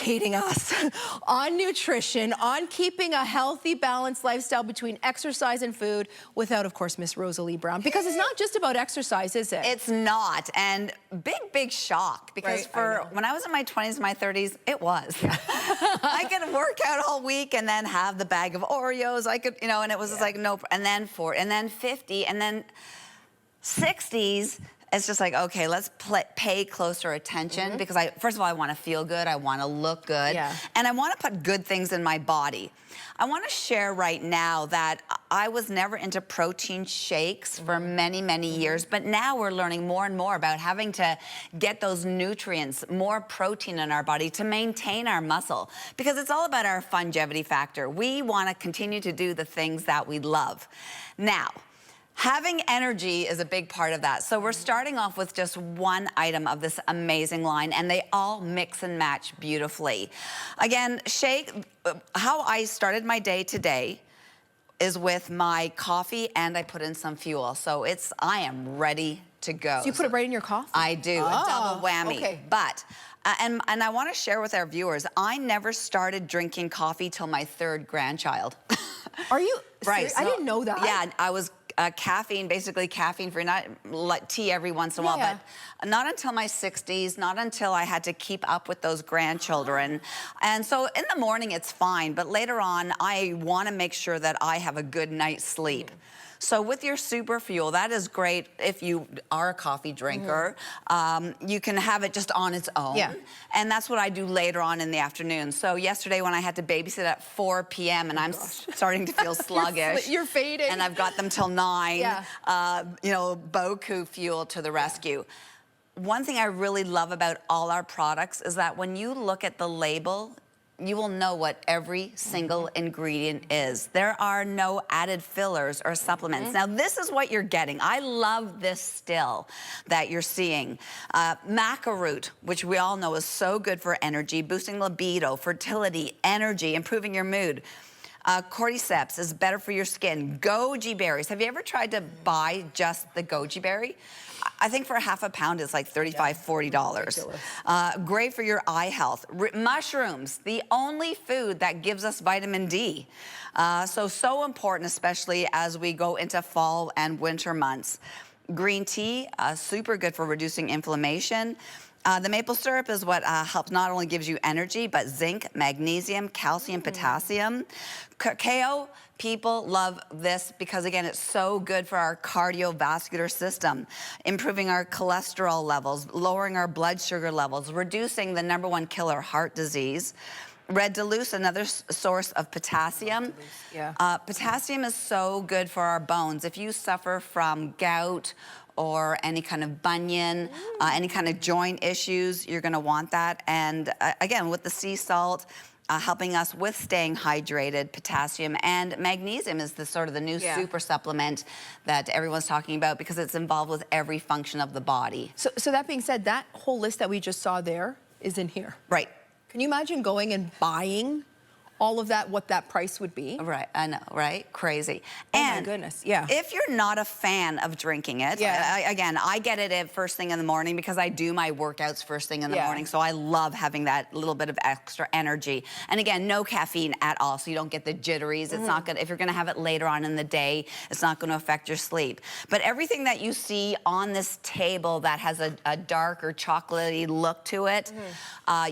educating us on nutrition, on keeping a healthy, balanced lifestyle between exercise and food without, of course, Miss Rosalie Brown. Because it's not just about exercise, is it? It's not. And big shock. Because when I was in my 20s, my 30s, it was. I could work out all week and then have the bag of Oreos. I could, and it was just like, nope. And then 40, and then 50, and then 60s. It's just like, okay, let's pay closer attention because first of all, I want to feel good. I want to look good. And I want to put good things in my body. I want to share right now that I was never into protein shakes for many years, but now we're learning more and more about having to get those nutrients, more protein in our body to maintain our muscle, because it's all about our longevity factor. We want to continue to do the things that we love. Now, having energy is a big part of that. So we're starting off with just one item of this amazing line, and they all mix and match beautifully. Again, how I started my day today is with my coffee, and I put in some fuel. So I am ready to go. So you put it right in your coffee? I do, a double whammy. Okay. But, and I want to share with our viewers, I never started drinking coffee till my 3rd grandchild. Are you right? So, I didn't know that. Yeah, I was basically caffeine free, not like tea every once in a while, but not until my 60s, not until I had to keep up with those grandchildren. And so in the morning it's fine, but later on I want to make sure that I have a good night's sleep. So with your super fuel, that is great if you are a coffee drinker. You can have it just on its own. And that's what I do later on in the afternoon. So yesterday when I had to babysit at 4 p.m. and I'm starting to feel sluggish. You're fading. And I've got them till 9. Boku fuel to the rescue. One thing I really love about all our products is that when you look at the label, you will know what every single ingredient is. There are no added fillers or supplements. Now, this is what you're getting. I love this still that you're seeing. Maca root, which we all know is so good for energy, boosting libido, fertility, energy, improving your mood. Cordyceps is better for your skin. Goji berries. Have you ever tried to buy just the goji berry? I think for half a pound it's like $35, $40. Great for your eye health. Mushrooms, the only food that gives us vitamin D. So important, especially as we go into fall and winter months. Green tea, super good for reducing inflammation. The maple syrup is what helps, not only gives you energy, but zinc, magnesium, calcium, potassium. Cacao, people love this because, again, it's so good for our cardiovascular system, improving our cholesterol levels, lowering our blood sugar levels, reducing the #1 killer, heart disease. Red Deluce, another source of potassium. Potassium is so good for our bones. If you suffer from gout or any kind of bunion, any kind of joint issues, you're gonna want that. And again, with the sea salt, helping us with staying hydrated, potassium, and magnesium is the sort of the new super supplement that everyone's talking about because it's involved with every function of the body. So that being said, that whole list that we just saw there is in here. Right. Can you imagine going and buying all of that, what that price would be? Right, I know, right? Crazy. Oh and my goodness, if you're not a fan of drinking it, again, I get it at first thing in the morning because I do my workouts first thing in the morning, so I love having that little bit of extra energy. And again, no caffeine at all, so you don't get the jitteries. It's not good. If you're gonna have it later on in the day, it's not gonna affect your sleep. But everything that you see on this table that has a darker chocolatey look to it,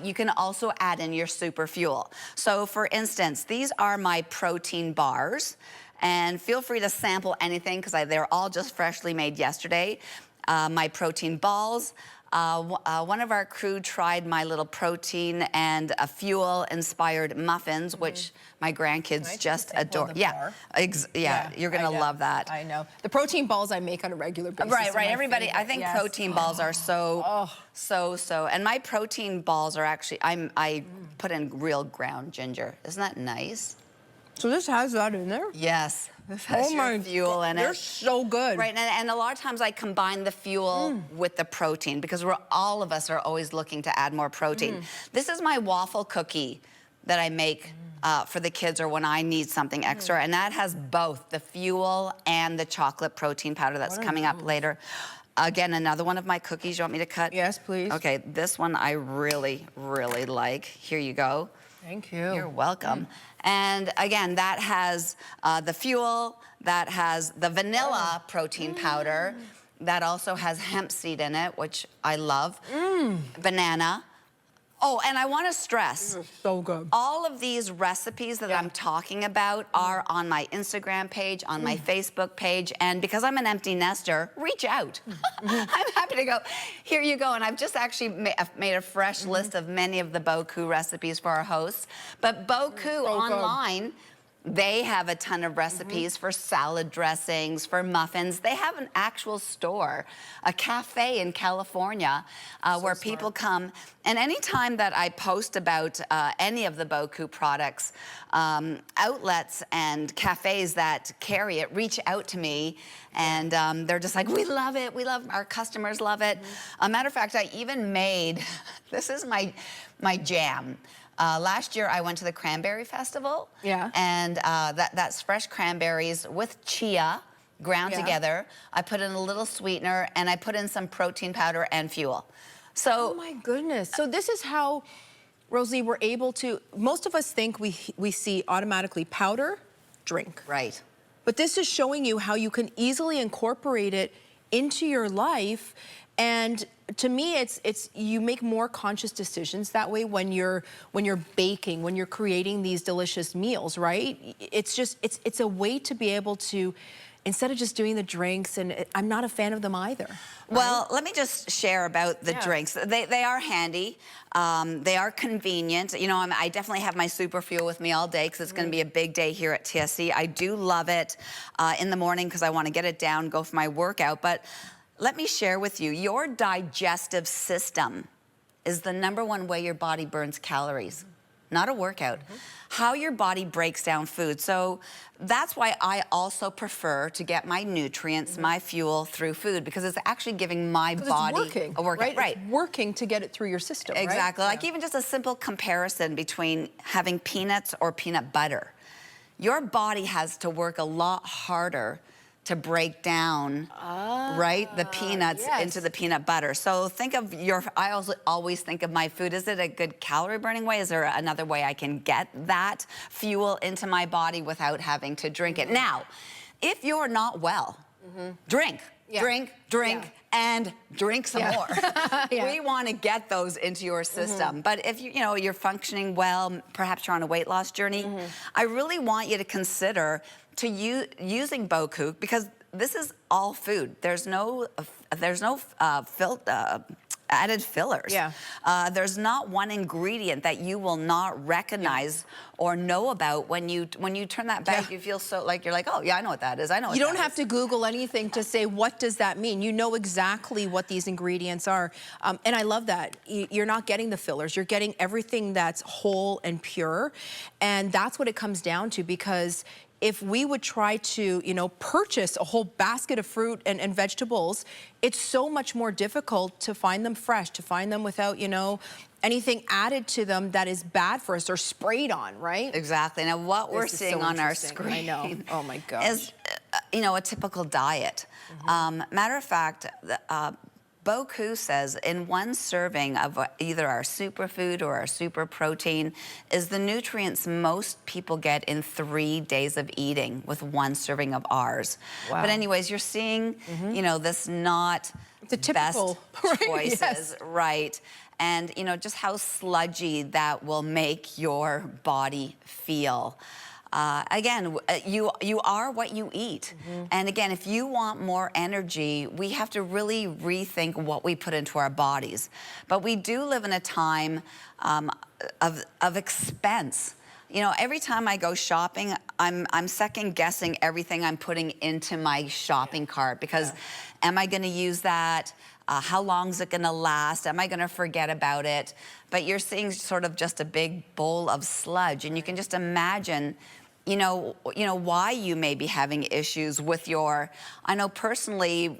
you can also add in your super fuel. So for instance, these are my protein bars, and feel free to sample anything because they're all just freshly made yesterday. My protein balls. One of our crew tried my little protein and fuel-inspired muffins, which my grandkids just adore. You're gonna love that. I know. The protein balls I make on a regular basis. Right. Everybody, I think protein balls are so. And my protein balls are actually, I put in real ground ginger. Isn't that nice? So this has that in there? Yes. This has your fuel in it. They're so good. Right, and a lot of times I combine the fuel with the protein because all of us are always looking to add more protein. This is my waffle cookie that I make for the kids or when I need something extra, and that has both the fuel and the chocolate protein powder that's coming up later. Again, another one of my cookies. You want me to cut? Yes, please. Okay, this one I really, really like. Here you go. Thank you. You're welcome. And again, that has the fuel, that has the vanilla protein powder, that also has hemp seed in it, which I love, banana. Oh, and I want to stress, So good. all of these recipes that I'm talking about are on my Instagram page, on my Facebook page, and because I'm an empty nester, reach out. I'm happy to go, here you go, and I've just actually made a fresh list of many of the Boku recipes for our hosts, but Boku online, they have a ton of recipes for salad dressings, for muffins. They have an actual store, a cafe in California where people come. And anytime that I post about any of the Boku products, outlets and cafes that carry it reach out to me, and they're just like, we love it. We love, our customers love it. A matter of fact, I even made, this is my jam. Last year, I went to the Cranberry Festival. Yeah. And that's fresh cranberries with chia ground together. I put in a little sweetener, and I put in some protein powder and fuel. So, oh my goodness. So this is how, Rosalie, we're able to, most of us think we see automatically powder, drink. Right. But this is showing you how you can easily incorporate it into your life. And to me, it's you make more conscious decisions that way when you're baking, when you're creating these delicious meals, right? It's just, it's a way to be able to, instead of just doing the drinks, and I'm not a fan of them either. Right? Well, let me just share about the drinks. They are handy. They are convenient. You know, I definitely have my super fuel with me all day because it's going to be a big day here at TSC. I do love it in the morning because I want to get it down, go for my workout. But let me share with you, your digestive system is the #1 way your body burns calories, not a workout. How your body breaks down food. So that's why I also prefer to get my nutrients, my fuel through food, because it's actually giving my body a workout. Right? It's working to get it through your system, exactly. Right? Like even just a simple comparison between having peanuts or peanut butter. Your body has to work a lot harder to break down, right, the peanuts into the peanut butter. So think of I always think of my food. Is it a good calorie burning way? Is there another way I can get that fuel into my body without having to drink it? Now, if you're not well, drink, drink, and drink some more. We want to get those into your system. But if you're functioning well, perhaps you're on a weight loss journey, I really want you to consider using Boku, because this is all food. There's no added fillers. There's not one ingredient that you will not recognize or know about. When you turn that bag, you feel so like you're like, oh yeah, I know what that is. I know what you don't have to Google anything to say, what does that mean? You know exactly what these ingredients are. And I love that. You're not getting the fillers. You're getting everything that's whole and pure. And that's what it comes down to, because if we would try to, purchase a whole basket of fruit and vegetables, it's so much more difficult to find them fresh, to find them without, anything added to them that is bad for us or sprayed on, right? Exactly. Now, what we're seeing on our screen, I know. Oh my gosh, is, a typical diet. Matter of fact, Boku says in one serving of either our superfood or our super protein is the nutrients most people get in 3 days of eating with one serving of ours. Wow. But anyways, you're seeing, this not the typical best choices, right? And, just how sludgy that will make your body feel. Again, you are what you eat. And again, if you want more energy, we have to really rethink what we put into our bodies. But we do live in a time of expense. Every time I go shopping, I'm second guessing everything I'm putting into my shopping cart, because am I going to use that? How long is it going to last? Am I going to forget about it? But you're seeing sort of just a big bowl of sludge, and you can just imagine why you may be having issues with I know personally,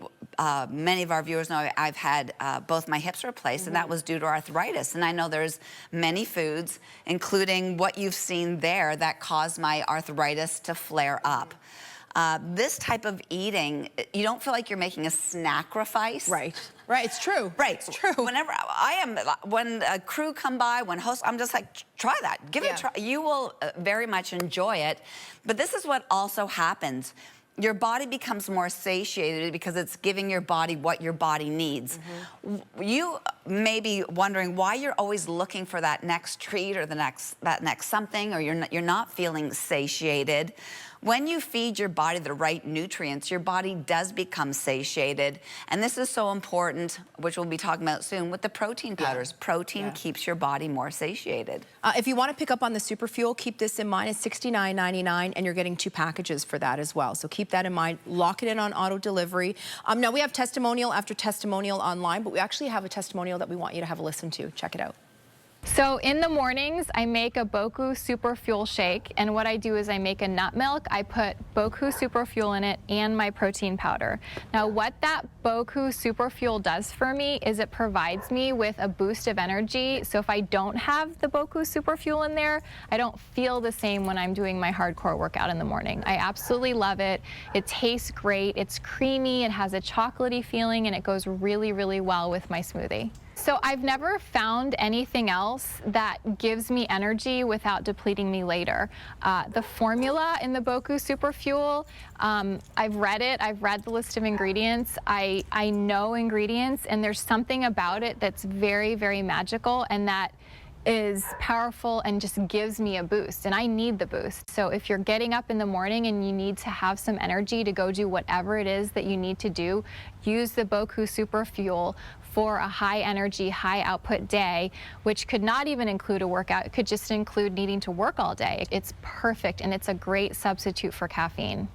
many of our viewers know I've had both my hips replaced, and that was due to arthritis. And I know there's many foods, including what you've seen there, that caused my arthritis to flare up. this type of eating, you don't feel like you're making a sacrifice. Right. Right. It's true. Right. It's true. Whenever when a crew come by, when hosts, I'm just like, try that. Give it a try. You will very much enjoy it. But this is what also happens. Your body becomes more satiated because it's giving your body what your body needs. You may be wondering why you're always looking for that next treat or that next something, or you're not feeling satiated. When you feed your body the right nutrients, your body does become satiated. And this is so important, which we'll be talking about soon, with the protein powders. Protein keeps your body more satiated. If you want to pick up on the super fuel, keep this in mind. It's $69.99, and you're getting 2 packages for that as well. So keep that in mind. Lock it in on auto delivery. Now, we have testimonial after testimonial online, but we actually have a testimonial that we want you to have a listen to. Check it out. So in the mornings, I make a Boku Super Fuel shake, and what I do is I make a nut milk, I put Boku Super Fuel in it and my protein powder. Now what that Boku Super Fuel does for me is it provides me with a boost of energy. So if I don't have the Boku Super Fuel in there, I don't feel the same when I'm doing my hardcore workout in the morning. I absolutely love it. It tastes great, it's creamy, it has a chocolatey feeling, and it goes really, really well with my smoothie. So I've never found anything else that gives me energy without depleting me later. The formula in the Boku Super Fuel, I've read it, I've read the list of ingredients, I know ingredients, and there's something about it that's very, very magical, and that is powerful and just gives me a boost, and I need the boost. So if you're getting up in the morning and you need to have some energy to go do whatever it is that you need to do, use the Boku Super Fuel for a high energy, high output day, which could not even include a workout. It could just include needing to work all day. It's perfect, and it's a great substitute for caffeine.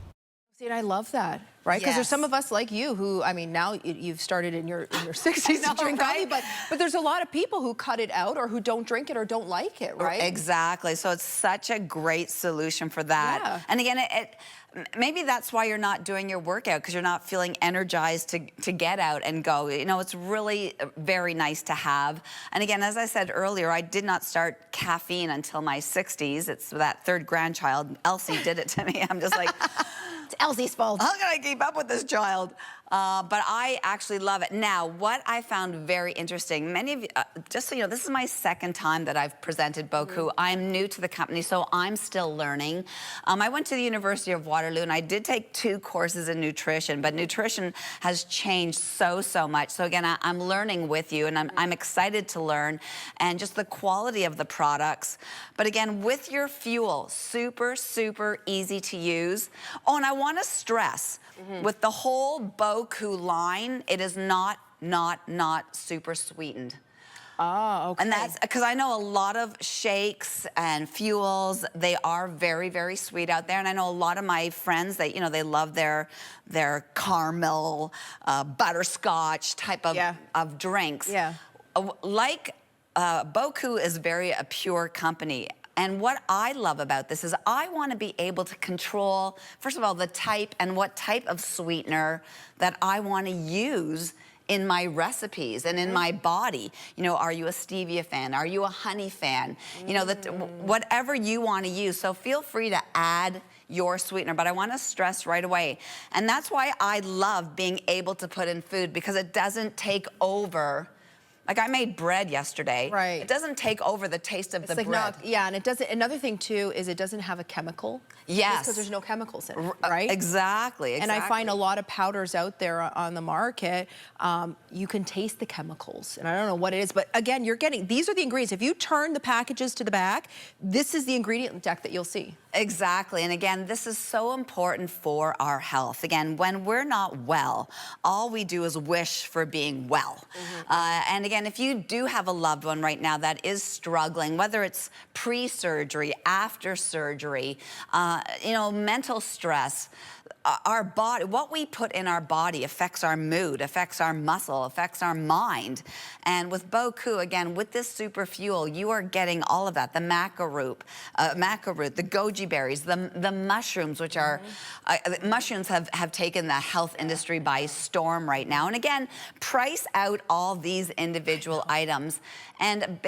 See, and I love that, right? Because there's some of us like you who, I mean, now you've started in your 60s to drink coffee, but there's a lot of people who cut it out or who don't drink it or don't like it, right? Exactly. So it's such a great solution for that. Yeah. And again, maybe that's why you're not doing your workout, because you're not feeling energized to get out and go. You know, it's really very nice to have. And again, as I said earlier, I did not start caffeine until my 60s. It's that third grandchild. Elsie did it to me. I'm just like... It's Elsie's fault. How can I keep up with this child? But I actually love it. Now, what I found very interesting, many of you, just so you know, this is my second time that I've presented Boku. I'm new to the company, so I'm still learning. I went to the University of Waterloo, and I did take 2 courses in nutrition, but nutrition has changed so much. So again, I'm learning with you, and I'm excited to learn, and just the quality of the products. But again, with your fuel, super easy to use. Oh, and I want to stress, with the whole Boku line, it is not super sweetened. Oh, okay. And that's because I know a lot of shakes and fuels, they are very sweet out there. And I know a lot of my friends that, you know, they love their caramel, butterscotch type of drinks. Yeah. Like Boku is a pure company. And what I love about this is I want to be able to control, first of all, the type and what type of sweetener that I want to use in my recipes and in my body. You know, are you a stevia fan? Are you a honey fan? You know, whatever you want to use. So feel free to add your sweetener, but I want to stress right away. And that's why I love being able to put in food, because it doesn't take over. Like I made bread yesterday. Right. It doesn't take over the taste of the bread. Yeah, and it doesn't. Another thing too is it doesn't have a chemical. Yes. Because there's no chemicals in it, right? Exactly. And I find a lot of powders out there on the market, you can taste the chemicals, and I don't know what it is, but again, you're getting, these are the ingredients. If you turn the packages to the back, this is the ingredient deck that you'll see. Exactly, and again, this is so important for our health. Again, when we're not well, all we do is wish for being well. And again, if you do have a loved one right now that is struggling, whether it's pre-surgery, after surgery, you know, mental stress, our body, what we put in our body affects our mood, affects our muscle, affects our mind. And with Boku, again, with this super fuel, you are getting all of that. The maca root, the goji berries, the mushrooms, which are, mushrooms have taken the health industry by storm right now. And again, price out all these individual individual items. And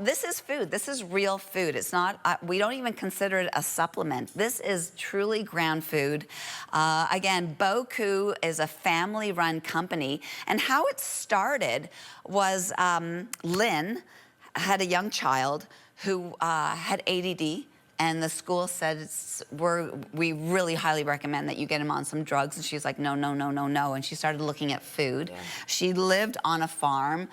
this is food. This is real food. It's not, we don't even consider it a supplement. This is truly ground food. Again, Boku is a family-run company. And how it started was Lynn had a young child who had ADD. And the school said, we really highly recommend that you get him on some drugs. And she's like, no, no, no, no, no. And she started looking at food. Yeah. She lived on a farm.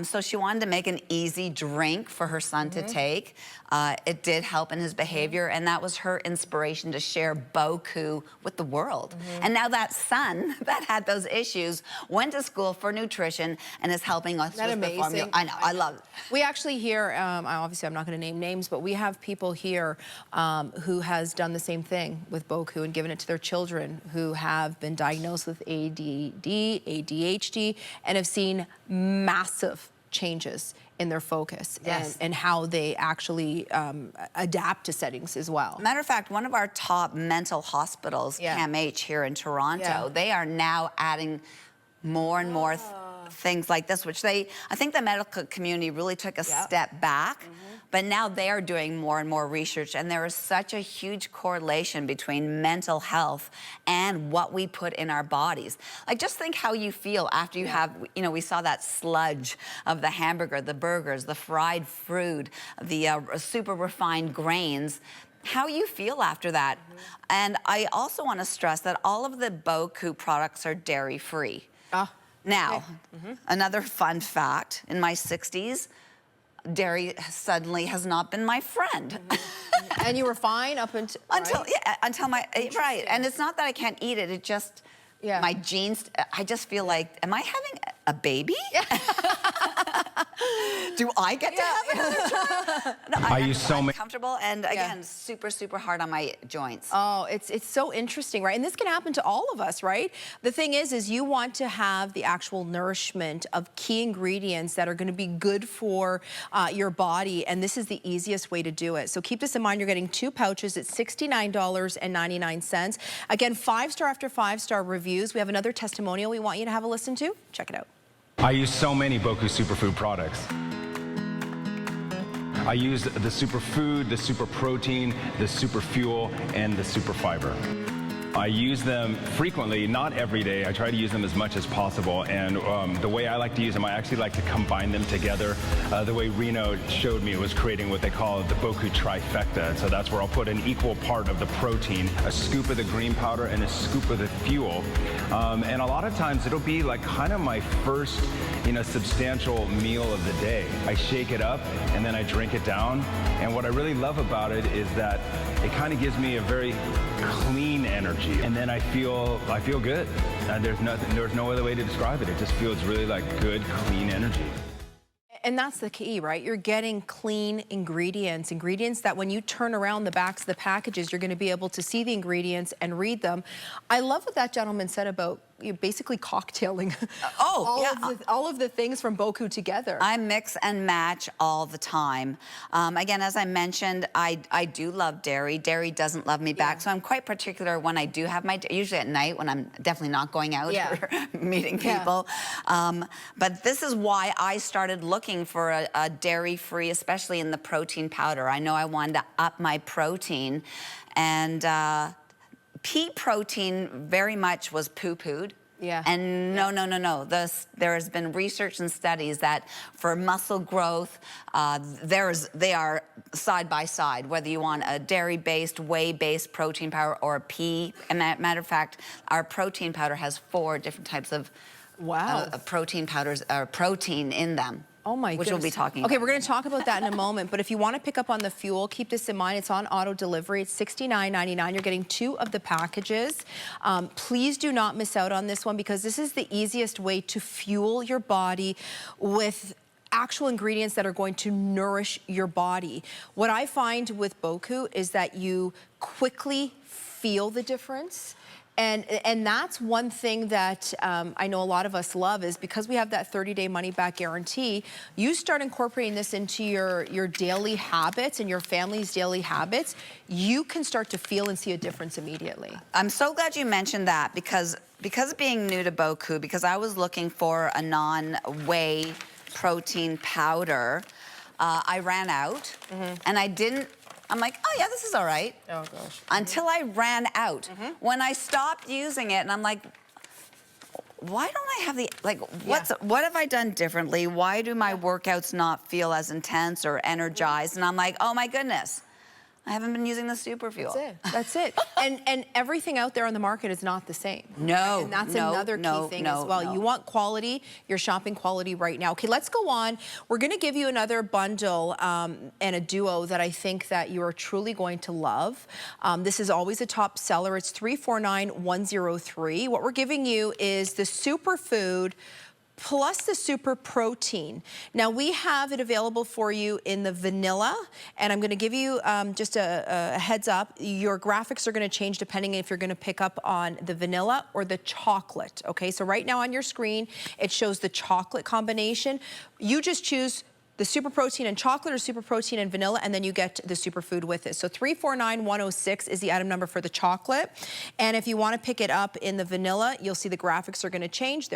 So she wanted to make an easy drink for her son to take. It did help in his behavior. And that was her inspiration to share Boku with the world. And now that son that had those issues went to school for nutrition and is helping us with the formula. I know, I love it. We actually hear, obviously I'm not going to name names, but we have people here who has done the same thing with Boku and given it to their children who have been diagnosed with ADD, ADHD, and have seen massive changes in their focus and how they actually adapt to settings as well. Matter of fact, one of our top mental hospitals, CAMH here in Toronto, they are now adding more and more things like this, which I think the medical community really took a step back. But now they are doing more and more research, and there is such a huge correlation between mental health and what we put in our bodies. Like, just think how you feel after you have, you know, we saw that sludge of the hamburger, the burgers, the fried food, the super refined grains. How you feel after that. And I also want to stress that all of the Boku products are dairy-free. Now, another fun fact, in my 60s, dairy suddenly has not been my friend. And you were fine up until until my right. And it's not that I can't eat it. It just my genes. I just feel like, am I having a baby? Do I get to have another child? No, I'm comfortable, and again, super, super hard on my joints. Oh, it's so interesting, right? And this can happen to all of us, right? The thing is you want to have the actual nourishment of key ingredients that are going to be good for your body, and this is the easiest way to do it. So keep this in mind. You're getting 2 pouches at $69.99. Again, 5-star after 5-star reviews. We have another testimonial we want you to have a listen to. Check it out. I use so many Boku Superfood products. I use the superfood, the super protein, the super fuel, and the super fiber. I use them frequently, not every day. I try to use them as much as possible. And the way I like to use them, I actually like to combine them together. The way Reno showed me was creating what they call the Boku trifecta. So that's where I'll put an equal part of the protein, a scoop of the green powder, and a scoop of the fuel. And a lot of times it'll be like kind of my first, substantial meal of the day. I shake it up and then I drink it down. And what I really love about it is that it kind of gives me a very clean energy, and then I feel good. There's no other way to describe it. It just feels really like good, clean energy. And that's the key, right? You're getting clean ingredients that when you turn around the backs of the packages, you're going to be able to see the ingredients and read them. I love what that gentleman said about basically cocktailing all of the things from Boku together. I mix and match all the time. Again, as I mentioned, I do love dairy. Dairy doesn't love me back, so I'm quite particular when I do have my, usually at night when I'm definitely not going out or meeting people. But this is why I started looking for a dairy-free, especially in the protein powder. I know I wanted to up my protein, and pea protein very much was poo-pooed. And no. There has been research and studies that for muscle growth, they are side by side, whether you want a dairy-based, whey-based protein powder or a pea. And matter of fact, our protein powder has 4 different types of protein powders, or protein in them. Oh my goodness. Which we'll be talking about. Okay, we're going to talk about that in a moment, but if you want to pick up on the fuel, keep this in mind. It's on auto delivery. It's $69.99. You're getting 2 of the packages. Please do not miss out on this one, because this is the easiest way to fuel your body with actual ingredients that are going to nourish your body. What I find with Boku is that you quickly feel the difference. And that's one thing that I know a lot of us love, is because we have that 30-day money-back guarantee, you start incorporating this into your daily habits and your family's daily habits, you can start to feel and see a difference immediately. I'm so glad you mentioned that, because being new to Boku, because I was looking for a non-whey protein powder, I ran out, and I'm like, oh yeah, this is all right. Oh gosh. Until I ran out. When I stopped using it, and I'm like, why don't I have the, like, what have I done differently? Why do my workouts not feel as intense or energized? And I'm like, oh my goodness, I haven't been using the super fuel. That's it. And everything out there on the market is not the same. No, and that's no, another key no, thing no, as well. no. You want quality, you're shopping quality right now. Okay, let's go on. We're gonna give you another bundle and a duo that I think that you are truly going to love. This is always a top seller. It's $349,103. What we're giving you is the superfood plus the super protein. Now we have it available for you in the vanilla, and I'm gonna give you just a heads up. Your graphics are gonna change depending if you're gonna pick up on the vanilla or the chocolate, okay? So right now on your screen, it shows the chocolate combination. You just choose the super protein and chocolate or super protein and vanilla, and then you get the superfood with it. So 349,106 is the item number for the chocolate. And if you wanna pick it up in the vanilla, you'll see the graphics are gonna change.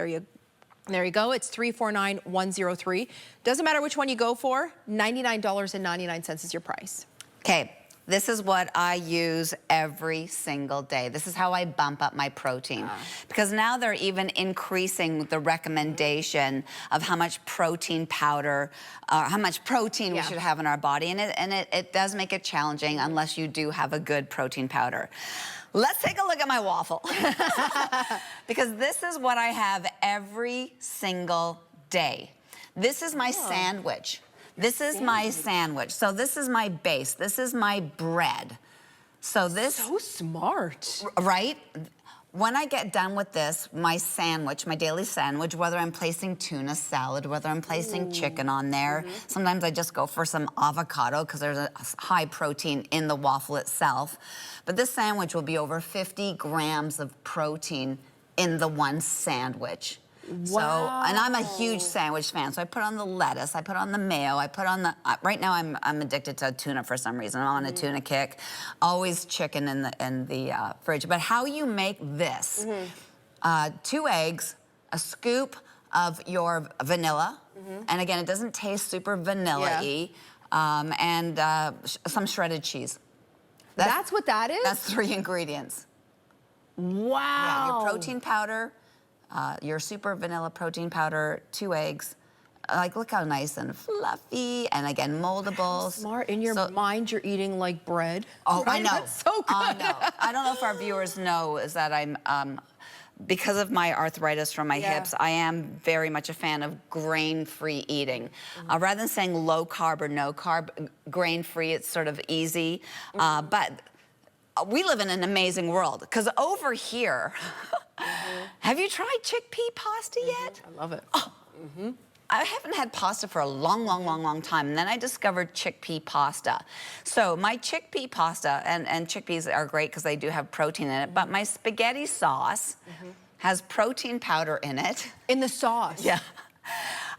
There you go, it's 349,103. Doesn't matter which one you go for, $99.99 is your price. Okay, this is what I use every single day. This is how I bump up my protein. Because now they're even increasing the recommendation of how much protein powder, how much protein we should have in our body. And it does make it challenging unless you do have a good protein powder. Let's take a look at my waffle. Because this is what I have every single day. This is my sandwich. This is my sandwich. So this is my base. This is my bread. So this... So smart. Right? When I get done with this, my sandwich, my daily sandwich, whether I'm placing tuna salad, whether I'm placing chicken on there, sometimes I just go for some avocado because there's a high protein in the waffle itself. But this sandwich will be over 50 grams of protein in the one sandwich. Wow. So, and I'm a huge sandwich fan, so I put on the lettuce, I put on the mayo, I put on the, right now I'm addicted to tuna for some reason. I'm on a tuna kick. Always chicken in the fridge. But how you make this, 2 eggs, a scoop of your vanilla, and again, it doesn't taste super vanilla-y, and some shredded cheese. That's what that is? That's 3 ingredients. Wow. Yeah, your protein powder, your super vanilla protein powder, 2 eggs. Like, look how nice and fluffy, and again, moldable. Smart. In your mind, you're eating like bread. Oh, right? I know. That's so good. I know. I don't know if our viewers know is that I'm, because of my arthritis from my hips, I am very much a fan of grain-free eating. Rather than saying low carb or no carb, grain-free, it's sort of easy. But we live in an amazing world, because over here, have you tried chickpea pasta yet? I love it. Oh. I haven't had pasta for a long time, and then I discovered chickpea pasta. So my chickpea pasta, and chickpeas are great because they do have protein in it, but my spaghetti sauce has protein powder in it. In the sauce? Yeah.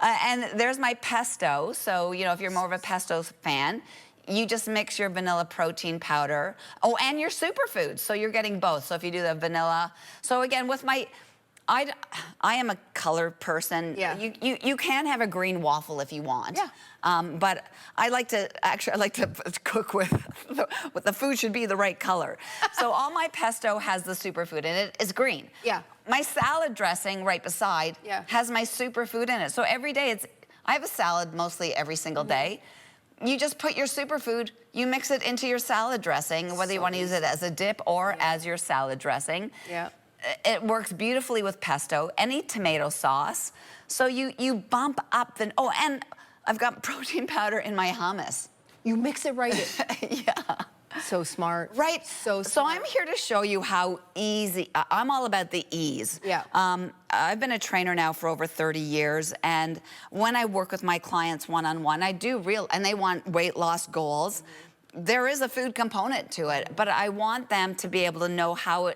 And there's my pesto. So, you know, if you're more of a pesto fan, you just mix your vanilla protein powder. Oh, and your superfoods. So you're getting both. So if you do the vanilla. So again, with my... I am a color person. Yeah. You can have a green waffle if you want. Yeah. But I like to cook with the food should be the right color. So all my pesto has the superfood in it. It's green. Yeah. My salad dressing right beside has my superfood in it. So every day I have a salad mostly every single day. You just put your superfood, you mix it into your salad dressing, whether you want to use it as a dip or as your salad dressing. Yeah. It works beautifully with pesto, any tomato sauce. So you bump up the, oh, and I've got protein powder in my hummus. You mix it right in. Yeah. So smart. Right. So smart. So I'm here to show you how easy, I'm all about the ease. Yeah. I've been a trainer now for over 30 years, and when I work with my clients one-on-one, I do and they want weight loss goals. There is a food component to it, but I want them to be able to know how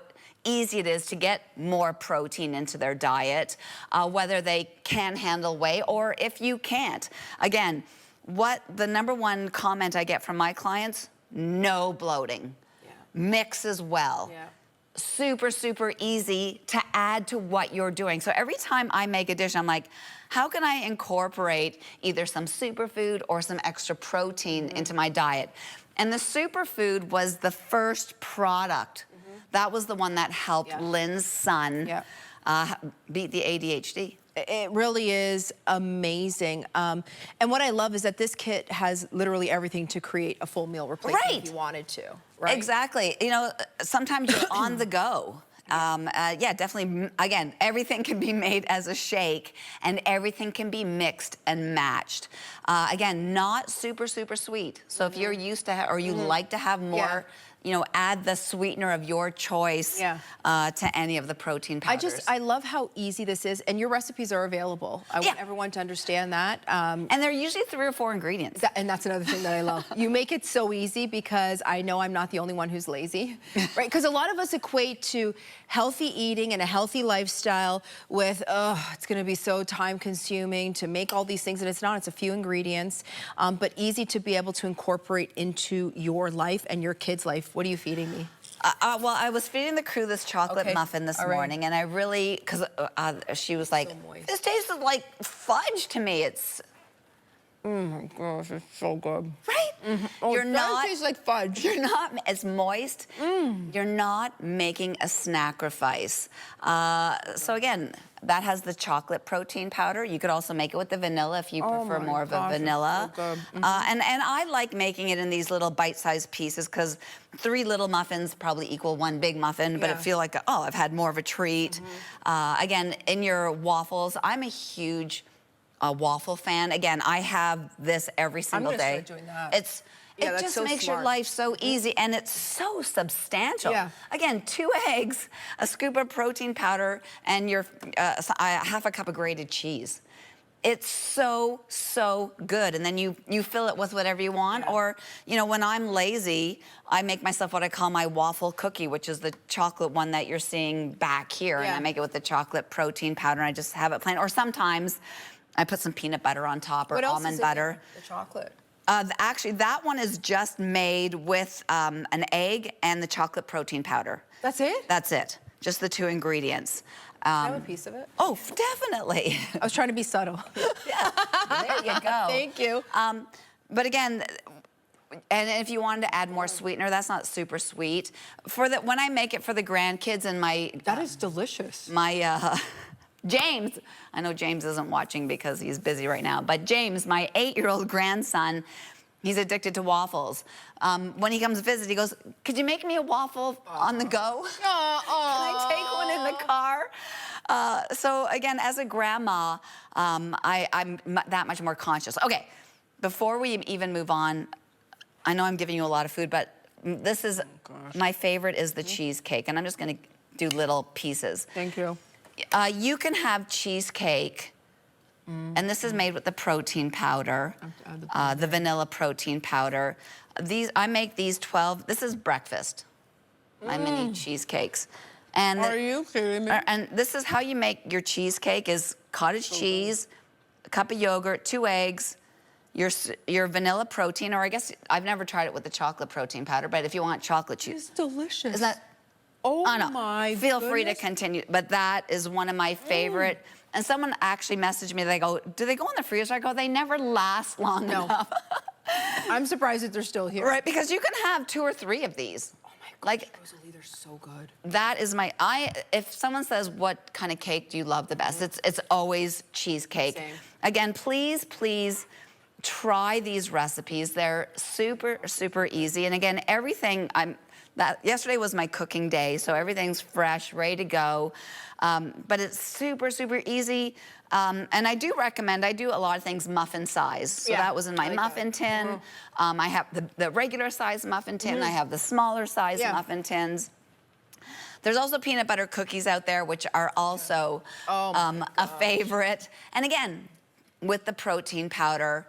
easy it is to get more protein into their diet, whether they can handle whey or if you can't. Again, what the #1 comment I get from my clients, no bloating. Mix as well. super, super easy to add to what you're doing. So every time I make a dish, I'm like, how can I incorporate either some superfood or some extra protein into my diet? And the superfood was the first product. That was the one that helped Lynn's son beat the ADHD. It really is amazing. And what I love is that this kit has literally everything to create a full meal replacement if you wanted to. Right? Exactly. You know, sometimes you're on the go. Yeah, definitely. Again, everything can be made as a shake, and everything can be mixed and matched. Again, not super, super sweet. So if you're used to, or you like to have more, you know, add the sweetener of your choice to any of the protein powders. I love how easy this is, and your recipes are available. I want everyone to understand that. And they're usually 3 or 4 ingredients. And that's another thing that I love. You make it so easy because I know I'm not the only one who's lazy, right? Because a lot of us equate to healthy eating and a healthy lifestyle with, oh, it's gonna be so time consuming to make all these things, and it's not, it's a few ingredients, but easy to be able to incorporate into your life and your kid's life. What are you feeding me? Well, I was feeding the crew this chocolate muffin this morning, and I really, because she was like, this tastes like fudge to me. It's... Oh my gosh, it's so good. Right? Oh, You're not... It tastes like fudge. You're not... It's moist. You're not making a sacrifice. So again, that has the chocolate protein powder. You could also make it with the vanilla if you prefer more of a vanilla. So good. And I like making it in these little bite-sized pieces because 3 little muffins probably equal 1 big muffin, but it feel like, oh, I've had more of a treat. Again, in your waffles, I'm a huge waffle fan. Again, I have this every single day. I'm gonna start doing that. It just makes your life so easy, and it's so substantial. Again, 2 eggs, a scoop of protein powder, and your half a cup of grated cheese. It's so, so good. And then you fill it with whatever you want. Or, you know, when I'm lazy, I make myself what I call my waffle cookie, which is the chocolate one that you're seeing back here. And I make it with the chocolate protein powder, and I just have it plain. Or sometimes I put some peanut butter on top, or almond butter. The chocolate. Actually, that one is just made with an egg and the chocolate protein powder. That's it? That's it. Just the 2 ingredients. Can I have a piece of it? Oh, definitely. I was trying to be subtle. Yeah, there you go. Thank you. But again, and if you wanted to add more sweetener, that's not super sweet. When I make it for the grandkids and my... That is delicious. My... James, I know James isn't watching because he's busy right now, but James, my 8-year-old grandson, he's addicted to waffles. When he comes visit, he goes, could you make me a waffle on the go? Can I take one in the car? So again, as a grandma, I'm that much more conscious. Okay, before we even move on, I know I'm giving you a lot of food, but this is, my favorite is the cheesecake, and I'm just gonna do little pieces. Thank you. You can have cheesecake, and this is made with the protein powder, the vanilla protein powder. I make these 12, this is breakfast, my mini cheesecakes. And Are you kidding me? And this is how you make your cheesecake is cottage cheese, a cup of yogurt, 2 eggs, your vanilla protein, or I guess I've never tried it with the chocolate protein powder, but if you want chocolate cheese. It's delicious. Is that? Oh my Feel free to continue, but that is one of my favorite. And someone actually messaged me, they go, do they go in the freezer? I go, they never last long enough. I'm surprised that they're still here. Right, because you can have 2 or 3 of these. Oh my gosh, like, Rosalie, they're so good. That is if someone says, what kind of cake do you love the best? It's always cheesecake. Same. Again, please try these recipes. They're super, super easy. And again, everything, yesterday was my cooking day, so everything's fresh, ready to go. But it's super, super easy. And I do recommend, I do a lot of things muffin size. So that was in my muffin tin. I have the regular size muffin tin. I have the smaller size muffin tins. There's also peanut butter cookies out there, which are also a favorite. And again, with the protein powder.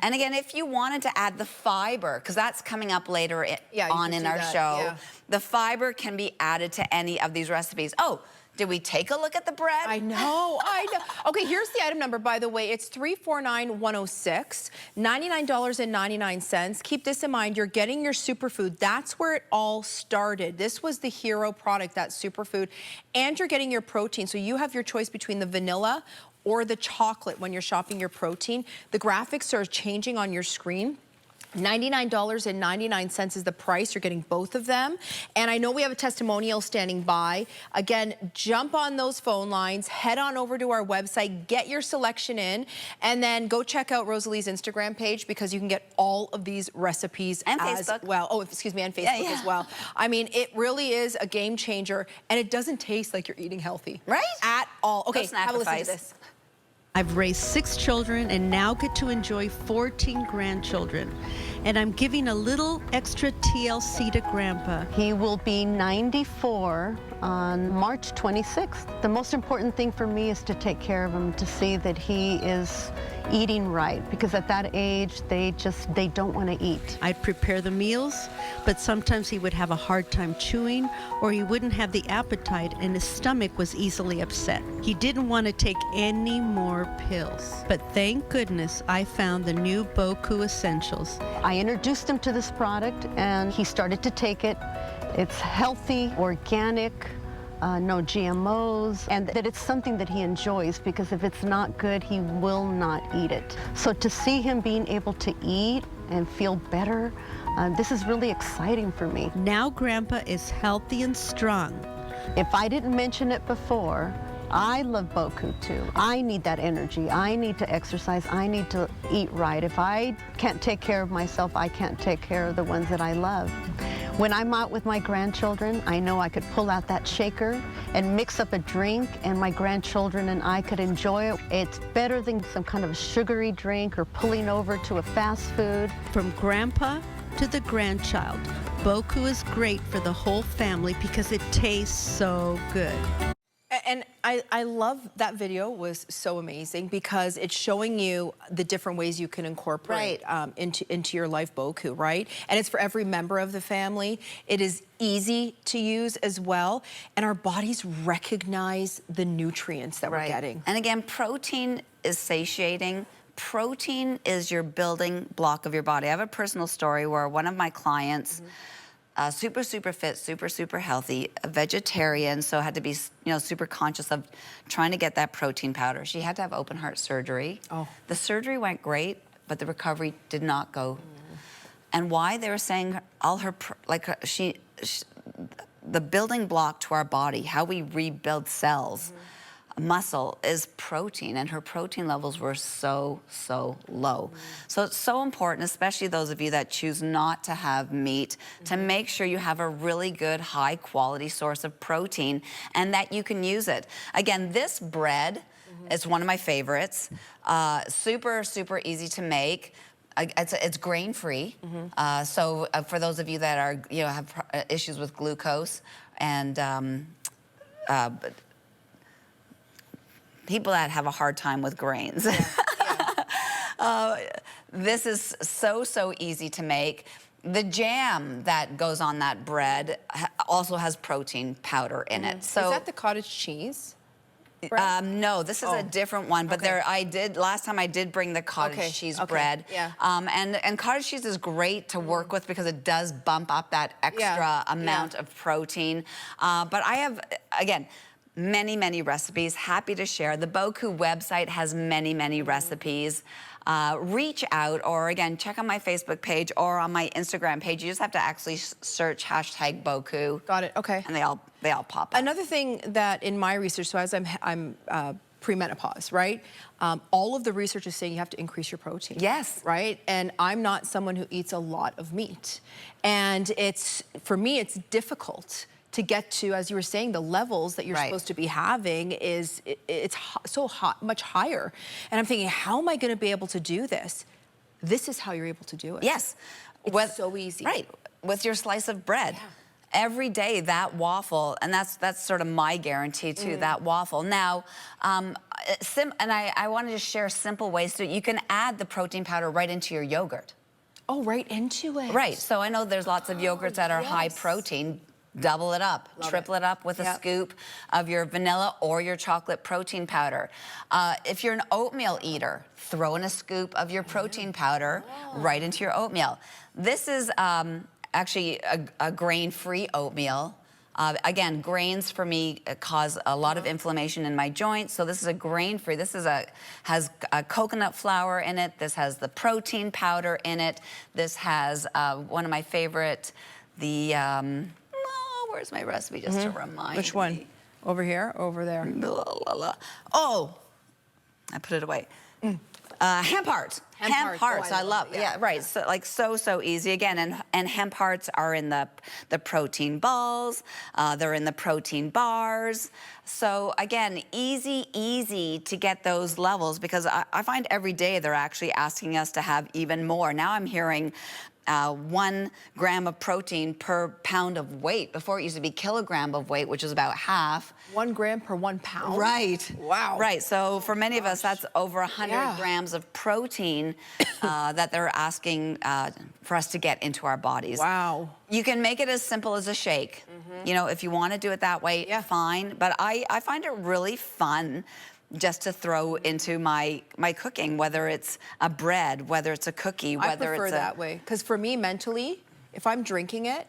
And again, if you wanted to add the fiber, because that's coming up later on in our show, the fiber can be added to any of these recipes. Oh, Did we take a look at the bread? I know. Okay, here's the item number, by the way. It's $349.106, $99.99. Keep this in mind, you're getting your superfood. That's where it all started. This was the hero product, that superfood. And you're getting your protein. So you have your choice between the vanilla or the chocolate when you're shopping your protein. The graphics are changing on your screen. $99.99 is the price. You're getting both of them. And I know we have a testimonial standing by. Again, jump on those phone lines, head on over to our website, get your selection in, and then go check out Rosalie's Instagram page because you can get all of these recipes and as Facebook. well. Oh, excuse me, and Facebook as well. I mean, it really is a game changer, and it doesn't taste like you're eating healthy. Right? At all. Okay, No have a listen to sacrifice. this. I've raised 6 children and now get to enjoy 14 grandchildren. And I'm giving a little extra TLC to Grandpa. He will be 94 on March 26th. The most important thing for me is to take care of him, to see that he is eating right, because at that age, they don't want to eat. I'd prepare the meals, but sometimes he would have a hard time chewing, or he wouldn't have the appetite and his stomach was easily upset. He didn't want to take any more pills. But thank goodness I found the new Boku Essentials. I introduced him to this product and he started to take it. It's healthy, organic, no GMOs, and that it's something that he enjoys, because if it's not good, he will not eat it. So to see him being able to eat and feel better, this is really exciting for me. Now Grandpa is healthy and strong. If I didn't mention it before, I love Boku too. I need that energy. I need to exercise. I need to eat right. If I can't take care of myself, I can't take care of the ones that I love. When I'm out with my grandchildren, I know I could pull out that shaker and mix up a drink, and my grandchildren and I could enjoy it. It's better than some kind of a sugary drink or pulling over to a fast food. From Grandpa to the grandchild, Boku is great for the whole family because it tastes so good. And I love that video. Was so amazing because it's showing you the different ways you can incorporate into your life Boku, right? And it's for every member of the family. It is easy to use as well, and our bodies recognize the nutrients that we're getting. And again, protein is satiating. Protein is your building block of your body. I have a personal story where one of my clients, super fit, super healthy, a vegetarian, so had to be, super conscious of trying to get that protein powder. She had to have open heart surgery. Oh. The surgery went great, but the recovery did not go. And why? They were saying all her, the building block to our body, how we rebuild cells, muscle, is protein, and her protein levels were so low. So it's so important, especially those of you that choose not to have meat, to make sure you have a really good, high quality source of protein and that you can use it. Again, this bread is one of my favorites. Super easy to make. It's grain-free. So for those of you that are, have issues with glucose and people that have a hard time with grains. This is so easy to make. The jam that goes on that bread also has protein powder in it. So is that the cottage cheese? no, this is a different one, but last time I did bring the cottage cheese bread. Yeah. And cottage cheese is great to work with because it does bump up that extra amount of protein. But I have, again, many recipes, happy to share. The Boku website has many recipes. Reach out, or again, check on my Facebook page or on my Instagram page. You just have to actually search #Boku. Got it, okay. And they all pop up. Another thing that in my research, so as I'm premenopause, right? All of the research is saying you have to increase your protein. Yes. Right? And I'm not someone who eats a lot of meat. And for me, it's difficult to get to, as you were saying, the levels that you're supposed to be having much higher. And I'm thinking, how am I going to be able to do this? This is how you're able to do it. Yes. It's so easy. Right. With your slice of bread. Yeah. Every day, that waffle, and that's sort of my guarantee too, that waffle. Now, and I want to just share simple ways to, you can add the protein powder right into your yogurt. Oh, right into it. Right. So I know there's lots of yogurts that are high protein. double it up, Love triple it up with a Yep. scoop of your vanilla or your chocolate protein powder. If you're an oatmeal eater, throw in a scoop of your protein powder right into your oatmeal. This is actually a grain-free oatmeal. Again, grains for me cause a lot of inflammation in my joints, so this is a grain-free. This is has a coconut flour in it. This has the protein powder in it. This has one of my favorite, the, oh, where's my recipe just to remind Which one? me? Over here, over there. Blah, blah, blah. Oh, I put it away. Hemp hearts. Hemp hearts. Oh, I I love. love it. Yeah, right. So like so easy again. And hemp hearts are in the protein balls. They're in the protein bars. So again, easy to get those levels, because I find every day they're actually asking us to have even more. Now I'm hearing 1 gram of protein per pound of weight. Before it used to be kilogram of weight, which is about half. 1 gram per 1 pound? Right. Wow. Right. So for many of us, that's over 100 Yeah. grams of protein that they're asking for us to get into our bodies. Wow. You can make it as simple as a shake. You know, if you want to do it that way, fine. But I find it really fun just to throw into my cooking, whether it's a bread, whether it's a cookie, I whether prefer it's that way, because for me mentally, if I'm drinking it,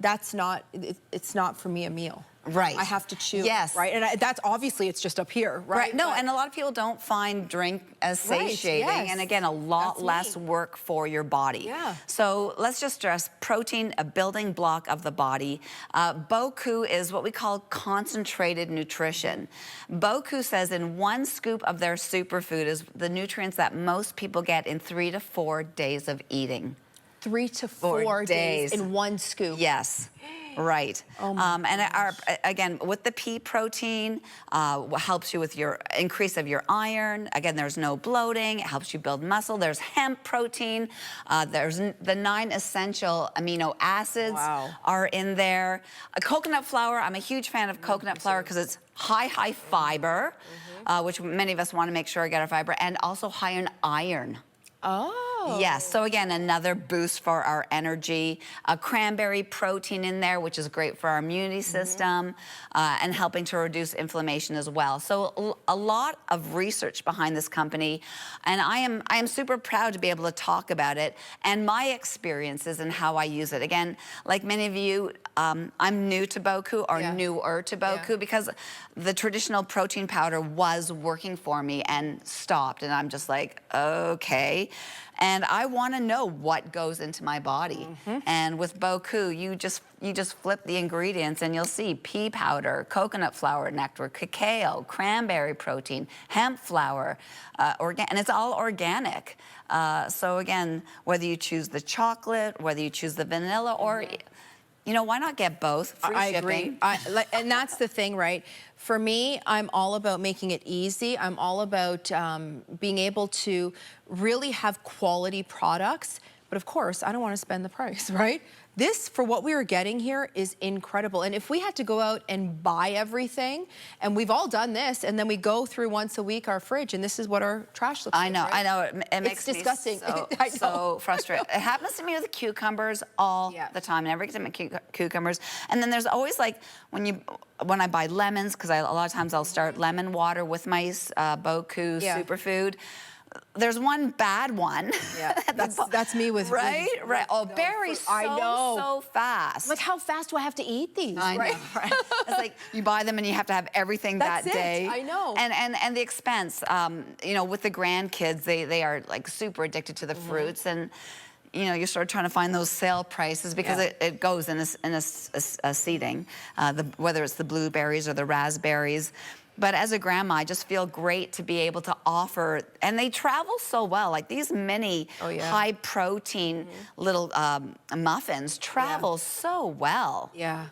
that's not, it's not for me a meal. Right. I have to chew. Yes. Right. And that's obviously it's just up here. Right. No, But- and a lot of people don't find drink as Right, satiating, yes. and again, a lot That's less me. work for your body. Yeah. So let's just stress protein, a building block of the body. Boku is what we call concentrated nutrition. Boku says in 1 scoop of their superfood is the nutrients that most people get in 3 to 4 days of eating. 3 to 4 days in 1 scoop. Yes. Right. Oh my and again, with the pea protein, helps you with your increase of your iron. Again, there's no bloating. It helps you build muscle. There's hemp protein. There's the 9 essential amino acids are in there. Coconut flour. I'm a huge fan of coconut flour because it's high fiber, which many of us want to make sure I get our fiber, and also high in iron. Oh. Yes, so again, another boost for our energy. A cranberry protein in there, which is great for our immunity system, and helping to reduce inflammation as well. So a lot of research behind this company, and I am super proud to be able to talk about it and my experiences and how I use it. Again, like many of you, I'm new to Boku, or newer to Boku, because the traditional protein powder was working for me and stopped, and I'm just like, okay. And I want to know what goes into my body. And with Boku, you just flip the ingredients and you'll see pea powder, coconut flour nectar, cacao, cranberry protein, hemp flour, and it's all organic. So again, whether you choose the chocolate, whether you choose the vanilla, or you know, why not get both? Free shipping. Agree. And that's the thing, right? For me, I'm all about making it easy. I'm all about being able to really have quality products. But of course, I don't want to spend the price, right? This, for what we are getting here, is incredible. And if we had to go out and buy everything, and we've all done this, and then we go through once a week our fridge, and this is what our trash looks like. I know. It makes It's disgusting. me so frustrated. It happens to me with cucumbers all the time. I never get to make cucumbers. And then there's always like, when I buy lemons, because a lot of times I'll start lemon water with my Boku superfood. There's one bad one. Yeah, that's me with right. Oh, berries so fast. Like, how fast do I have to eat these? I know, right? It's like you buy them and you have to have everything that day. I know. And the expense. You know, with the grandkids, they are like super addicted to the fruits, and you know, you start trying to find those sale prices because it goes in a seating, whether it's the blueberries or the raspberries. But as a grandma, I just feel great to be able to offer, and they travel so well. Like these mini high protein little muffins travel so well. Yeah.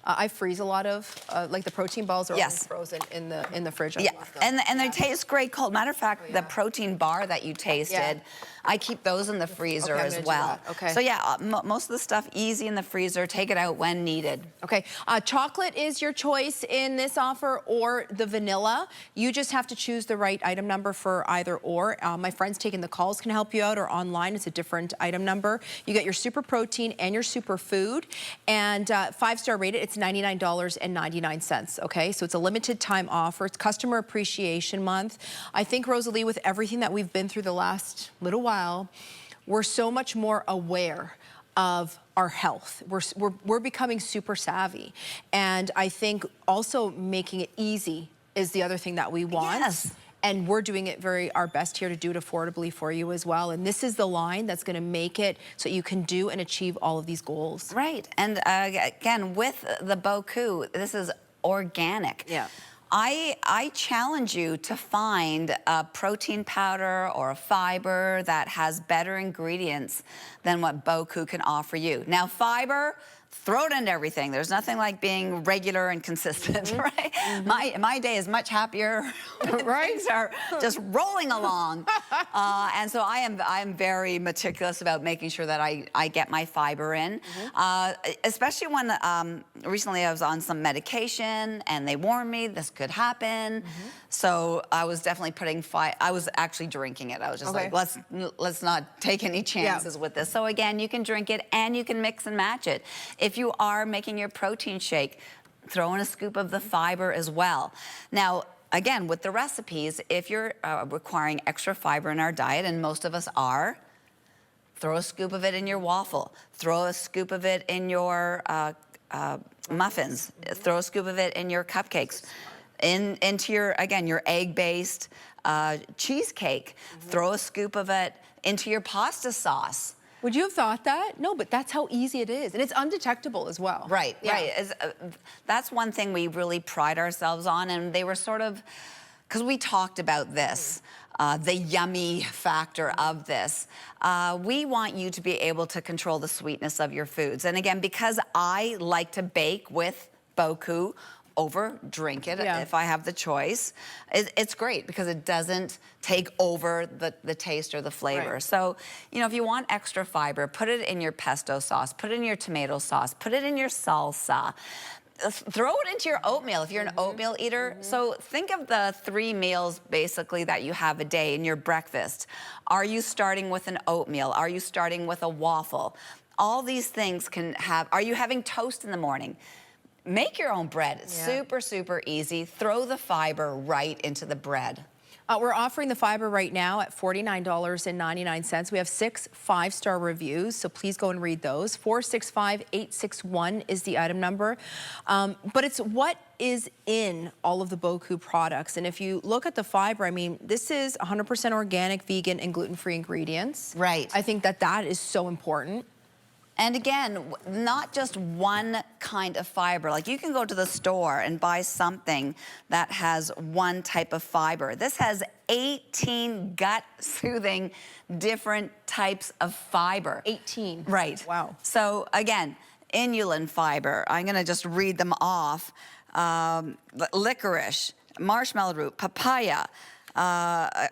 I freeze a lot of, like the protein balls are always Yes. frozen in the fridge. I Yeah, love them. and they taste great cold. Matter of fact, the protein bar that you tasted, I keep those in the freezer I'm as gonna do well. that. Okay. So yeah, most of the stuff easy in the freezer. Take it out when needed. Okay, chocolate is your choice in this offer, or the vanilla. You just have to choose the right item number for either or. My friends taking the calls can help you out, or online it's a different item number. You get your super protein and your super food, and 5-star rated, it's $99.99, okay? So it's a limited time offer. It's Customer Appreciation Month. I think, Rosalie, with everything that we've been through the last little while, we're so much more aware of our health. We're becoming super savvy. And I think also making it easy is the other thing that we want. Yes. And we're doing it our best here to do it affordably for you as well. And this is the line that's gonna make it so you can do and achieve all of these goals. Right, and again, with the Boku, this is organic. Yeah. I challenge you to find a protein powder or a fiber that has better ingredients than what Boku can offer you. Now, fiber, throw it into everything. There's nothing like being regular and consistent, right? My day is much happier when things are just rolling along. And so I'm very meticulous about making sure that I get my fiber in, especially when recently I was on some medication and they warned me this could happen. So I was definitely putting I was actually drinking it. I was just like, let's not take any chances with this. So again, you can drink it and you can mix and match it. If you are making your protein shake, throw in a scoop of the fiber as well. Now, again, with the recipes, if you're requiring extra fiber in our diet, and most of us are, throw a scoop of it in your waffle. Throw a scoop of it in your muffins. Throw a scoop of it in your cupcakes. Into your, again, your egg-based cheesecake. Throw a scoop of it into your pasta sauce. Would you have thought that? No, but that's how easy it is. And it's undetectable as well. Right, right. That's one thing we really pride ourselves on, and they were sort of, because we talked about this, the yummy factor of this. We want you to be able to control the sweetness of your foods. And again, because I like to bake with Boku, over drink it if I have the choice. It's great because it doesn't take over the taste or the flavor. Right. So, you know, if you want extra fiber, put it in your pesto sauce, put it in your tomato sauce, put it in your salsa. Throw it into your oatmeal if you're an oatmeal eater. So think of the 3 meals basically that you have a day in your breakfast. Are you starting with an oatmeal? Are you starting with a waffle? All these things can have, are you having toast in the morning? Make your own bread. It's super, super easy. Throw the fiber right into the bread. We're offering the fiber right now at $49.99. We have 6 5-star reviews, so please go and read those. 465861 is the item number. But it's what is in all of the Boku products. And if you look at the fiber, I mean, this is 100% organic, vegan, and gluten-free ingredients. Right. I think that is so important. And again, not just one kind of fiber. Like you can go to the store and buy something that has one type of fiber. This has 18 gut-soothing different types of fiber. 18. Right. Wow. So again, inulin fiber. I'm gonna just read them off. Licorice, marshmallow root, papaya,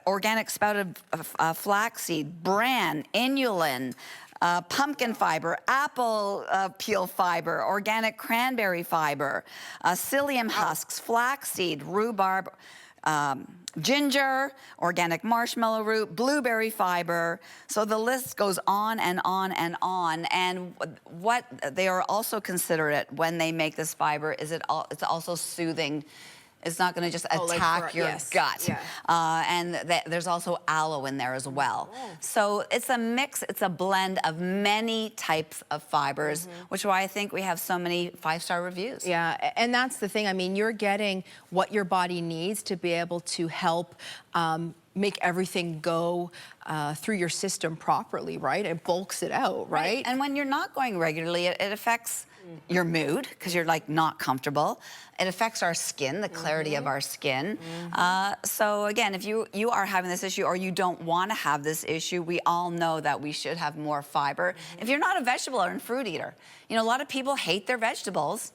organic sprouted flaxseed, bran, inulin, pumpkin fiber, apple peel fiber, organic cranberry fiber, psyllium husks, flaxseed, rhubarb, ginger, organic marshmallow root, blueberry fiber. So the list goes on and on and on. And what they are also considerate when they make this fiber is it's also soothing. It's not going to just attack your gut. Yeah. And there's also aloe in there as well. Oh. So it's a mix, it's a blend of many types of fibers, which is why I think we have so many 5-star reviews. Yeah, and that's the thing. I mean, you're getting what your body needs to be able to help make everything go through your system properly, right? It bulks it out, right? And when you're not going regularly, it affects your mood because you're like not comfortable. It affects our skin, the clarity of our skin. So again, if you are having this issue or you don't want to have this issue, we all know that we should have more fiber. If you're not a vegetable or a fruit eater, you know, a lot of people hate their vegetables.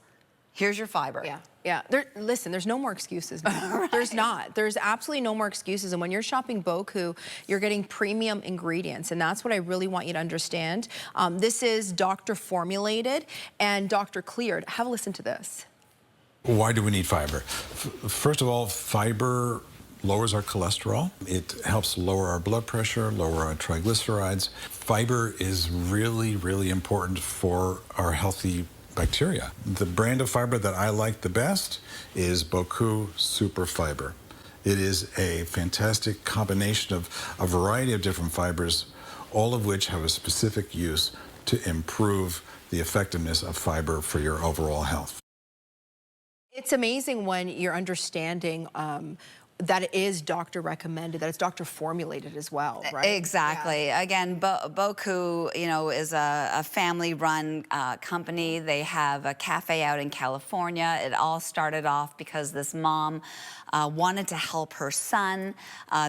Here's your fiber. Yeah, yeah. Listen, there's no more excuses now. Right. There's not. There's absolutely no more excuses. And when you're shopping Boku, you're getting premium ingredients. And that's what I really want you to understand. This is doctor formulated and doctor cleared. Have a listen to this. Why do we need fiber? First of all, fiber lowers our cholesterol. It helps lower our blood pressure, lower our triglycerides. Fiber is really, really important for our healthy bacteria. The brand of fiber that I like the best is Boku Super Fiber. It is a fantastic combination of a variety of different fibers, all of which have a specific use to improve the effectiveness of fiber for your overall health. It's amazing when you're understanding that it is doctor recommended, that it's doctor formulated as well, right? Exactly. Yeah. Again, Boku, you know, is a family-run company. They have a cafe out in California. It all started off because this mom wanted to help her son.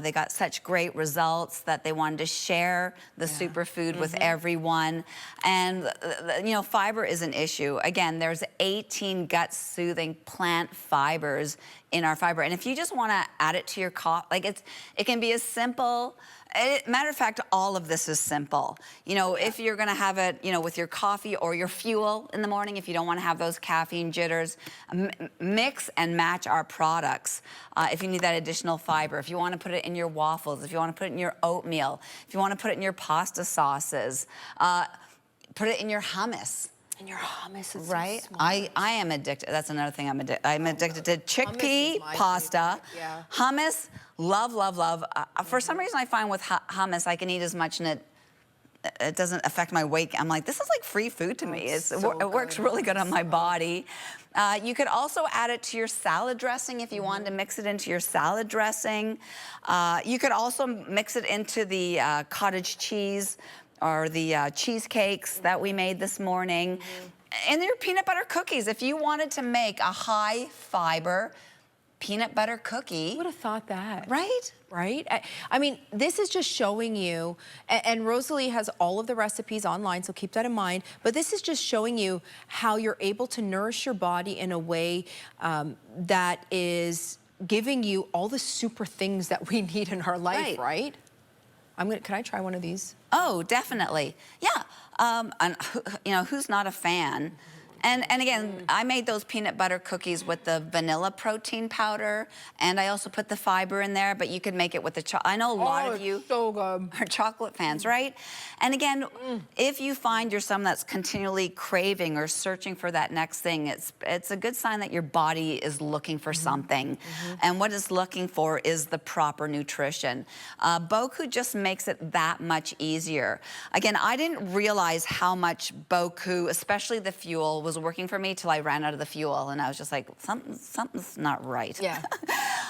They got such great results that they wanted to share the superfood with everyone. And, you know, fiber is an issue. Again, there's 18 gut-soothing plant fibers in our fiber. And if you just want to add it to your coffee, like it can be as simple. Matter of fact, all of this is simple. You know, if you're going to have it, you know, with your coffee or your fuel in the morning, if you don't want to have those caffeine jitters, mix and match our products. If you need that additional fiber, if you want to put it in your waffles, if you want to put it in your oatmeal, if you want to put it in your pasta sauces, put it in your hummus. And your hummus is right. So smart. I am addicted. That's another thing I'm addicted to. Chickpea pasta, hummus. Love, love, love. For some reason, I find with hummus, I can eat as much and it doesn't affect my weight. I'm like, this is like free food to me. It works really good on my body. You could also add it to your salad dressing if you wanted to mix it into your salad dressing. You could also mix it into the cottage cheese or the cheesecakes that we made this morning. And your peanut butter cookies. If you wanted to make a high fiber peanut butter cookie. Who would have thought that? Right? Right? I mean, this is just showing you, and Rosalie has all of the recipes online, so keep that in mind, but this is just showing you how you're able to nourish your body in a way that is giving you all the super things that we need in our life, right? Can I try one of these? Oh, definitely. Yeah. And, you know, who's not a fan? And again, I made those peanut butter cookies with the vanilla protein powder, and I also put the fiber in there, but you could make it with the chocolate. I know a lot of you are chocolate fans, right? And again, if you find you're someone that's continually craving or searching for that next thing, it's a good sign that your body is looking for something. And what it's looking for is the proper nutrition. Boku just makes it that much easier. Again, I didn't realize how much Boku, especially the fuel, was working for me till I ran out of the fuel, and I was just like, something's not right. Yeah.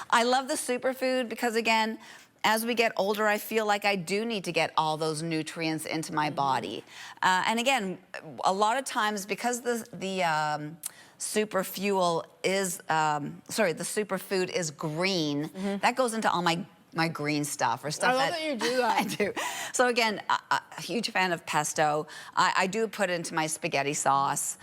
I love the superfood because, again, as we get older, I feel like I do need to get all those nutrients into my body. And again, a lot of times because the super fuel is, the superfood is green, that goes into all my green stuff or stuff. I love that you do that. I do. So again, a huge fan of pesto. I do put it into my spaghetti sauce.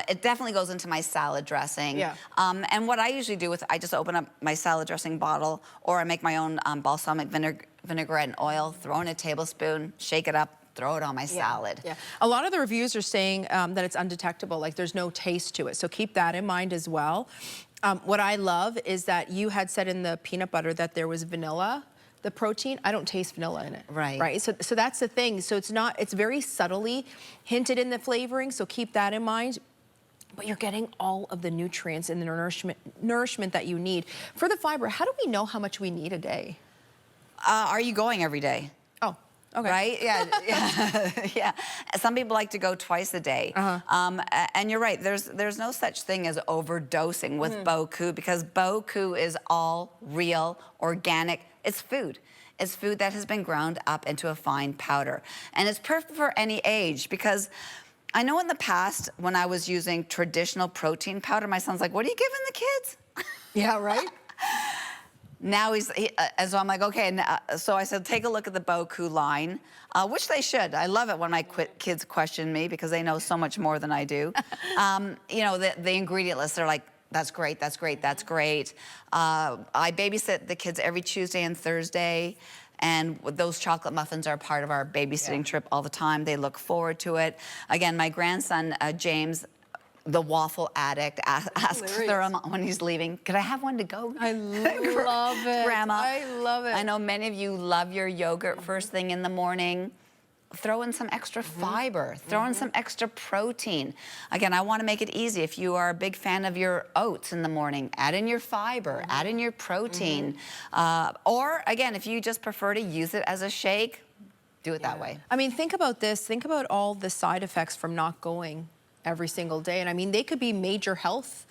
It definitely goes into my salad dressing. Yeah. And what I usually do I just open up my salad dressing bottle, or I make my own balsamic vinaigrette and oil, throw in a tablespoon, shake it up, throw it on my salad. Yeah. A lot of the reviews are saying that it's undetectable, like there's no taste to it. So keep that in mind as well. What I love is that you had said in the peanut butter that there was vanilla, the protein. I don't taste vanilla in it. Right. Right. So that's the thing. So it's very subtly hinted in the flavoring. So keep that in mind. But you're getting all of the nutrients and the nourishment that you need. For the fiber, how do we know how much we need a day? Are you going every day? Oh. Okay. Right? Yeah. Yeah. Some people like to go twice a day. And you're right. There's no such thing as overdosing with Boku, because Boku is all real, organic. It's food. It's food that has been ground up into a fine powder. And it's perfect for any age, because I know in the past when I was using traditional protein powder, my son's like, what are you giving the kids? Yeah, right? Now and so I'm like, okay. So I said, take a look at the Boku line, which they should. I love it when my kids question me because they know so much more than I do. You know, the ingredient list, they're like, that's great, that's great, that's great. I babysit the kids every Tuesday and Thursday. And those chocolate muffins are part of our babysitting trip all the time. They look forward to it. Again, my grandson, James, the waffle addict, asks their mom when he's leaving, could I have one to go? I love it. Grandma. I love it. I know many of you love your yogurt first thing in the morning. Throw in some extra fiber, throw in some extra protein. Again, I want to make it easy. If you are a big fan of your oats in the morning, add in your fiber, add in your protein. Or again, if you just prefer to use it as a shake, do it that way. I mean, think about this. Think about all the side effects from not going every single day. And I mean, they could be major health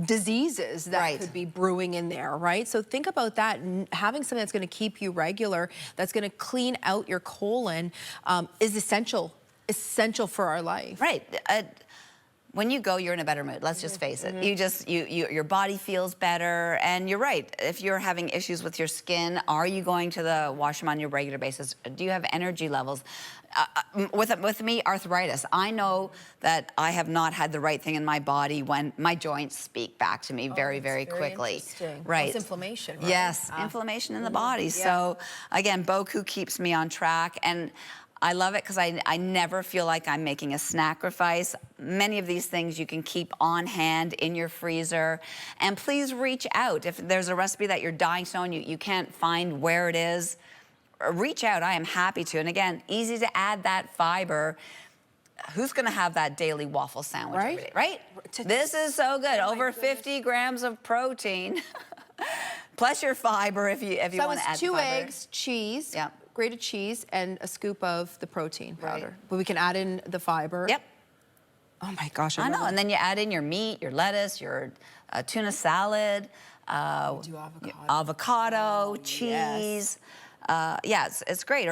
diseases that could be brewing in there, right? So think about that, and having something that's going to keep you regular, that's going to clean out your colon, is essential for our life. Right. When you go, you're in a better mood. Let's just face it. Your body feels better, and you're right. If you're having issues with your skin, are you going to the washroom on your regular basis? Do you have energy levels? With me, arthritis. I know that I have not had the right thing in my body when my joints speak back to me very, very quickly. Right. It's inflammation, right? Yes, inflammation in the body. So again, Boku keeps me on track, and I love it because I never feel like I'm making a sacrifice. Many of these things you can keep on hand in your freezer. And please reach out. If there's a recipe that you're dying to know and you can't find where it is, reach out. I am happy to. And again, easy to add that fiber. Who's going to have that daily waffle sandwich every day, right? This is so good. Over 50 grams of protein, plus your fiber if you want to add fiber. So it's 2 eggs, cheese, grated cheese, and a scoop of the protein powder. But we can add in the fiber. Yep. Oh my gosh, I know. And then you add in your meat, your lettuce, your tuna salad, avocado, cheese. Yeah, it's great.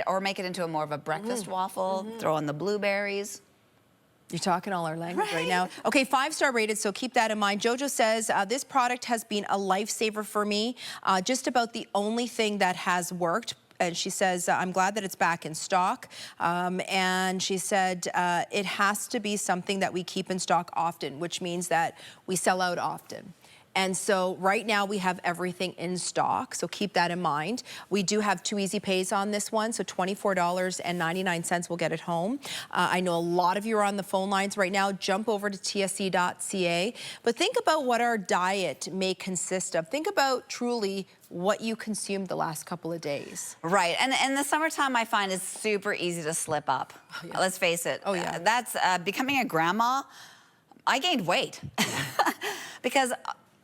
Or make it into more of a breakfast waffle. Throw in the blueberries. You're talking all our language right now. Okay, 5-star rated, so keep that in mind. Jojo says, this product has been a lifesaver for me. Just about the only thing that has worked. And she says, I'm glad that it's back in stock. And she said, it has to be something that we keep in stock often, which means that we sell out often. And so right now we have everything in stock, so keep that in mind. We do have 2 easy pays on this one, so $24.99 will get it home. I know a lot of you are on the phone lines right now. Jump over to TSC.ca. But think about what our diet may consist of. Think about truly what you consumed the last couple of days. Right, and in the summertime I find it's super easy to slip up. Let's face it. That's becoming a grandma. I gained weight because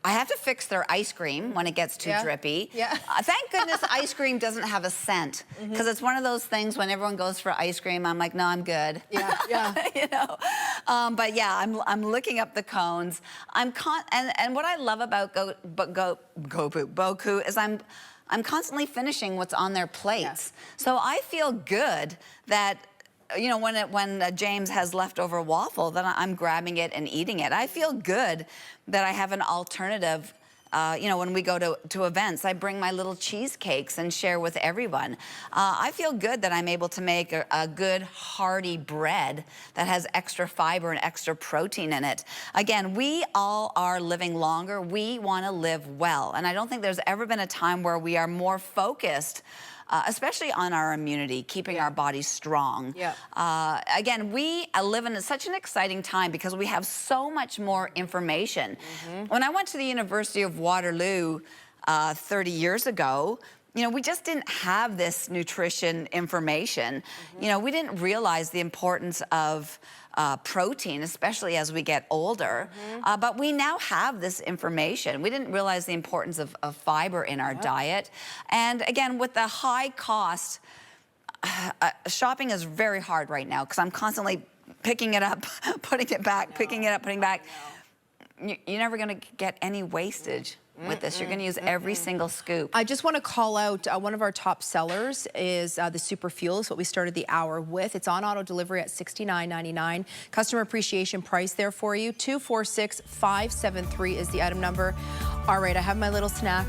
I have to fix their ice cream when it gets too drippy. Thank goodness ice cream doesn't have a scent, because it's one of those things when everyone goes for ice cream, I'm like, no, I'm good. You know? But yeah, I'm looking up the cones. And what I love about Boku is I'm constantly finishing what's on their plates. So I feel good that, you know, when James has leftover waffle, then I'm grabbing it and eating it. I feel good that I have an alternative. You know, when we go to events, I bring my little cheesecakes and share with everyone. I feel good that I'm able to make a good hearty bread that has extra fiber and extra protein in it. Again, we all are living longer. We want to live well. And I don't think there's ever been a time where we are more focused especially on our immunity, keeping our bodies strong. Again, we live in such an exciting time because we have so much more information. When I went to the University of Waterloo 30 years ago, you know, we just didn't have this nutrition information. You know, we didn't realize the importance of protein, especially as we get older. But we now have this information. We didn't realize the importance of fiber in our diet. And again, with the high cost, shopping is very hard right now because I'm constantly picking it up, putting it back, picking it up, putting it back. You're never going to get any wastage with this. You're going to use every single scoop. I just want to call out one of our top sellers is the Super Fuel, is what we started the hour with. It's on auto delivery at $69.99. Customer appreciation price there for you. 246573 is the item number. All right, I have my little snacks.